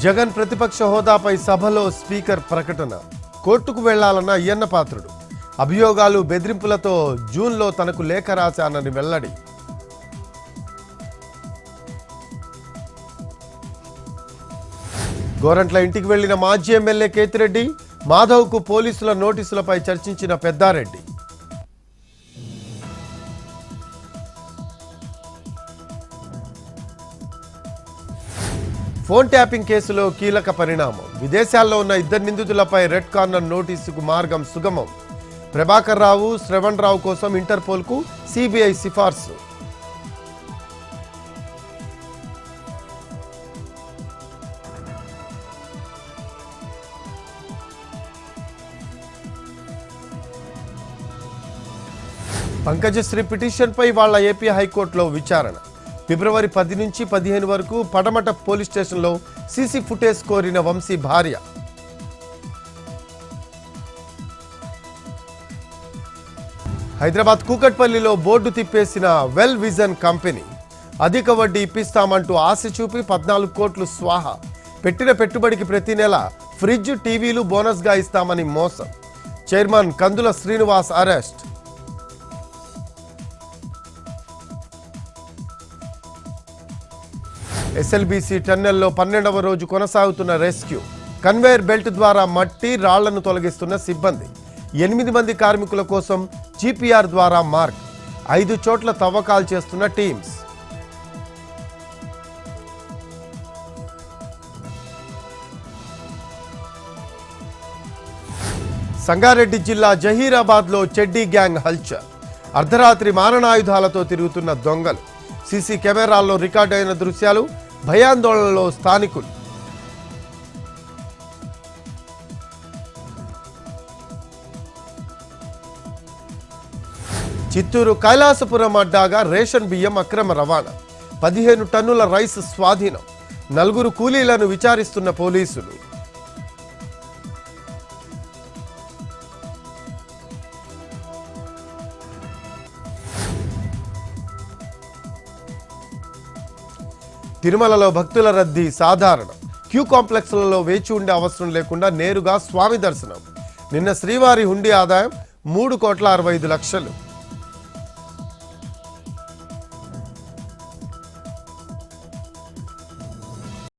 జగన్ ప్రతిపక్ష హోదాపై సభలో స్పీకర్ ప్రకటన. కోర్టుకు వెళ్లాలన్న అయ్యన్న పాత్రుడు. అభియోగాలు బెదిరింపులతో జూన్లో తనకు లేఖ రాశానని వెల్లడి. గోరంట్ల ఇంటికి వెళ్లిన మాజీ ఎమ్మెల్యే కేతిరెడ్డి, మాధవ్కు పోలీసుల నోటీసులపై చర్చించిన పెద్దారెడ్డి. ఫోన్ ట్యాపింగ్ కేసులో కీలక పరిణామం. విదేశాల్లో ఉన్న ఇద్దరు నిందితులపై రెడ్ కార్నర్ నోటీసుకు మార్గం సుగమం. ప్రభాకర్ రావు, శ్రవణ్ రావు కోసం ఇంటర్పోల్కు సిబిఐ సిఫార్సు. పంకజశ్రీ పిటిషన్పై వాళ్ళ ఏపీ హైకోర్టులో విచారణ. ఫిబ్రవరి 10 నుంచి 15 వరకు పడమట పోలీస్ స్టేషన్లో సీసీ ఫుటేజ్ కోరిన వంశీ భార్య. హైదరాబాద్ కూకట్పల్లిలో బోర్డు తిప్పేసిన వెల్ విజన్ కంపెనీ. అధిక వడ్డీ ఇప్పిస్తామంటూ ఆశ చూపి 14 కోట్లు స్వాహా. పెట్టిన పెట్టుబడికి ప్రతి నెల ఫ్రిడ్జ్, టీవీలు బోనస్గా ఇస్తామని మోసం. చైర్మన్ కందుల శ్రీనివాస్ అరెస్ట్. ఎస్ఎల్బీసీ టన్నెల్లో 12వ రోజు కొనసాగుతున్న రెస్క్యూ. కన్వేయర్ బెల్ట్ ద్వారా మట్టి, రాళ్లను తొలగిస్తున్న సిబ్బంది. 8 మంది కార్మికుల కోసం జీపీఆర్ ద్వారా మార్క్. 5 చోట్ల తవ్వకాలు చేస్తున్న టీమ్స్. సంగారెడ్డి జిల్లా జహీరాబాద్లో చెడ్డీ గ్యాంగ్ హల్చల్. అర్ధరాత్రి మారణాయుధాలతో తిరుగుతున్న దొంగలు. సీసీ కెమెరాల్లో రికార్డైన దృశ్యాలు. భయాందోళనలో స్థానికులు. చిత్తూరు కైలాసపురం అడ్డాగా రేషన్ బియ్యం అక్రమ రవాణా. 15 టన్నుల రైస్ స్వాధీనం. 4 కూలీలను విచారిస్తున్న పోలీసులు. తిరుమలలో భక్తుల రద్దీ సాధారణం. క్యూ కాంప్లెక్స్లలో వేచి ఉండే అవసరం లేకుండా నేరుగా స్వామి దర్శనం. నిన్న శ్రీవారి హుండీ ఆదాయం 3,65,00,000.